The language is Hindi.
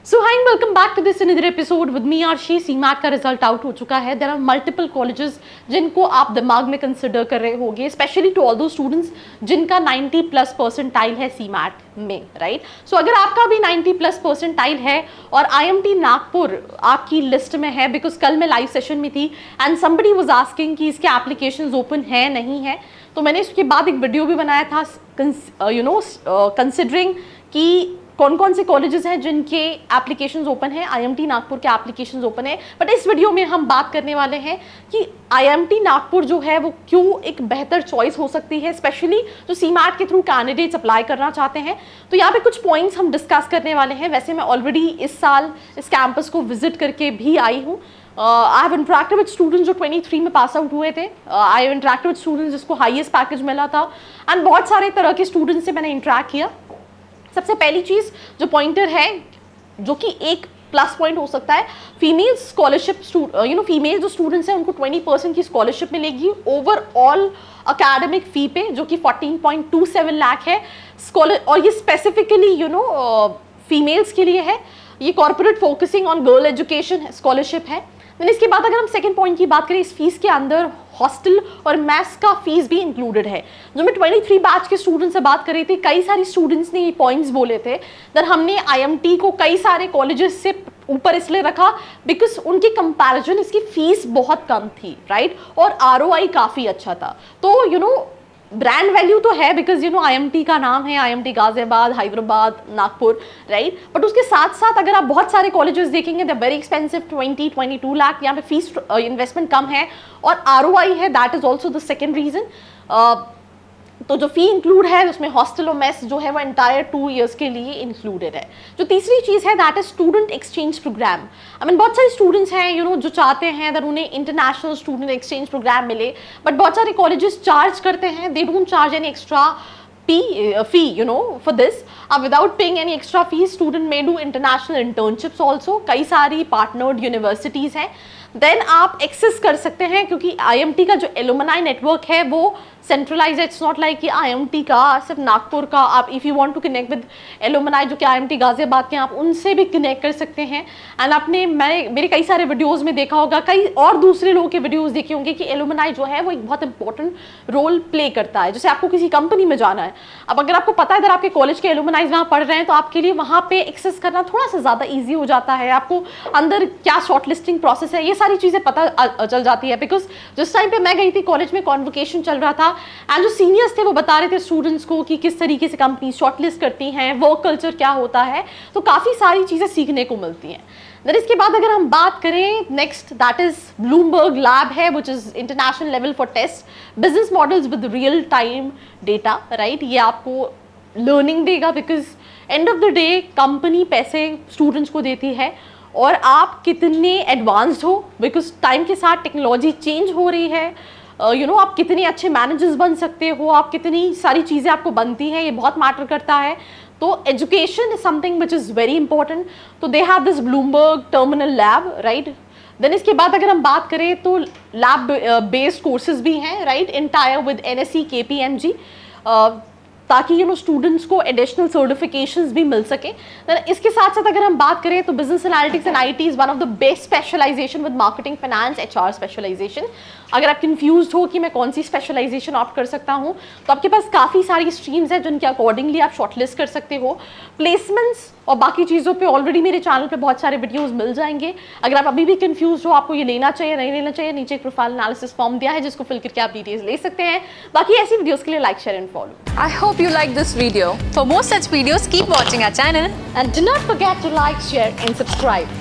So hi welcome back to this another episode with me Aarshi. CMAT का रिजल्ट आउट हो चुका है। देयर आर मल्टीपल कॉलेजेस जिनको आप दिमाग में कंसिडर कर रहे होंगे, स्पेशली टू ऑल दो स्टूडेंट्स जिनका 90+ परसेंटाइल है सीमैट में, राइट। सो अगर आपका भी 90+ परसेंटाइल है और IMT नागपुर आपकी लिस्ट में है, बिकॉज कल मैं लाइव सेशन में थी एंड समबडी वाज आस्किंग कि इसके एप्लीकेशंस ओपन है नहीं है, तो मैंने इसके बाद एक वीडियो भी बनाया था कंसिडरिंग कि कौन कौन से कॉलेजेस हैं जिनके एप्लीकेशंस ओपन है, IMT नागपुर के एप्लीकेशंस ओपन है। बट इस वीडियो में हम बात करने वाले हैं कि IMT नागपुर जो है वो क्यों एक बेहतर चॉइस हो सकती है, स्पेशली जो सीमैट के थ्रू कैंडिडेट्स अप्लाई करना चाहते हैं। तो यहाँ पे कुछ पॉइंट्स हम डिस्कस करने वाले हैं। वैसे मैं ऑलरेडी इस साल इस कैंपस को विजिट करके भी आई हूँ। I have interacted with students जो 23 में पास आउट हुए थे। I have interacted with students जिसको हाईएस्ट पैकेज मिला था एंड बहुत सारे तरह के स्टूडेंट्स से मैंने इंटरेक्ट किया। सबसे पहली चीज़ जो पॉइंटर है, जो कि एक प्लस पॉइंट हो सकता है, फीमेल स्कॉलरशिप, फीमेल जो स्टूडेंट्स हैं उनको 20% की स्कॉलरशिप मिलेगी ओवरऑल अकेडमिक फ़ी पे, जो कि 14.27 लाख है स्कॉलर। और ये स्पेसिफिकली फीमेल्स के लिए है। ये corporate focusing on girl education scholarship है। देन इसके बाद अगर हम सेकंड पॉइंट की बात करें, इस फीस के अंदर हॉस्टल और मैथ्स का फीस भी इंक्लूडेड है। जो मैं 23 बैच के स्टूडेंट से बात कर रही थी, कई सारी स्टूडेंट्स ने ये पॉइंट्स बोले थे। देन हमने IMT को कई सारे कॉलेजेस से ऊपर इसलिए रखा बिकॉज उनकी कंपैरिजन इसकी फीस बहुत कम थी, राइट, और ROI काफ़ी अच्छा था। तो ब्रांड वैल्यू तो है बिकॉज IMT का नाम है, IMT Ghaziabad, Hyderabad, Nagpur, right. But उसके साथ साथ अगर आप बहुत सारे कॉलेजेस देखेंगे, दे वेरी एक्सपेंसिव, 22 लाख। यहाँ पे फीस इन्वेस्टमेंट कम है और ROI है, that is also the second reason. तो जो फी इंक्लूड है उसमें हॉस्टल और मेस जो है वो एंटायर 2 इयर्स के लिए इंक्लूडेड है। जो तीसरी चीज़ है that is student exchange programme. बहुत सारे स्टूडेंट्स हैं जो चाहते हैं अगर उन्हें इंटरनेशनल स्टूडेंट एक्सचेंज प्रोग्राम मिले, बट बहुत सारे कॉलेजेस चार्ज करते हैं, they don't charge any extra fee for this. Without paying any extra fees, student may do international internships also. कई सारी partnered universities हैं। देन आप एक्सेस कर सकते हैं क्योंकि IMT का जो एलुमनाई नेटवर्क है वो सेंट्रलाइज है। इट्स नॉट लाइक कि IMT का सिर्फ नागपुर का, आप if you want to connect with alumni जो कि IMT गाजियाबाद के, आप उनसे भी कनेक्ट कर सकते हैं। एंड आपने मेरे कई सारे वीडियोस में देखा होगा, कई और दूसरे लोगों के वीडियोस देखे होंगे कि एलुमनाई जो है वो एक बहुत इंपॉर्टेंट रोल प्ले करता है। जैसे आपको किसी कंपनी में जाना है, अब अगर आपको पता है अगर आपके कॉलेज के एलुमनाइज वहाँ पढ़ रहे हैं तो आपके लिए वहाँ पे एक्सेस करना थोड़ा सा ज़्यादा ईजी हो जाता है। आपको अंदर क्या शॉर्ट लिस्टिंग प्रोसेस है, ये सारी चीज़ें पता चल जाती है। बिकॉज जिस टाइम पे मैं गई थी कॉलेज में कॉन्वोकेशन चल रहा था एंड जो सीनियर्स थे वो बता रहे थे स्टूडेंट्स को कि किस तरीके से कंपनी शॉर्ट लिस्ट करती हैं, वर्क कल्चर क्या होता है, तो काफ़ी सारी चीज़ें सीखने को मिलती हैं। देन इसके बाद अगर हम बात करें next, that is Bloomberg lab है, which is international level for test business models with real time data, right. ये आपको लर्निंग देगा because end of the day company पैसे स्टूडेंट्स को देती है और आप कितने एडवांस्ड हो, बिकॉज टाइम के साथ टेक्नोलॉजी चेंज हो रही है। आप कितने अच्छे मैनेजर्स बन सकते हो, आप कितनी सारी चीज़ें आपको बनती हैं, ये बहुत मैटर करता है। तो education is something which is very important. तो they have this Bloomberg terminal lab, right. Then इसके बाद अगर हम बात करें तो लैब बेस्ड कोर्सेज भी हैं, right, in tyre with NSE KPMG, ताकि स्टूडेंट्स को एडिशनल सर्टिफिकेशंस भी मिल सके। इसके साथ साथ अगर हम बात करें तो business analytics and IT is one of the best specialisation with marketing, finance, HR specialisation. अगर आप कंफ्यूज हो कि मैं कौन सी स्पेशलाइजेशन ऑप्ट कर सकता हूँ, तो आपके पास काफ़ी सारी स्ट्रीम्स हैं जिनके अकॉर्डिंगली आप शॉर्टलिस्ट कर सकते हो। प्लेसमेंट्स और बाकी चीज़ों पे ऑलरेडी मेरे चैनल पे बहुत सारे वीडियोस मिल जाएंगे। अगर आप अभी भी कंफ्यूज हो आपको ये लेना चाहिए नहीं लेना चाहिए, नीचे एक प्रोफाइल एनालिसिस फॉर्म दिया है जिसको फिल करके आप डिटेल्स ले सकते हैं। बाकी ऐसी वीडियोस के लिए like, share and follow. I hope you like this video. For more such videos, keep watching our channel. And do not forget to like, share and subscribe.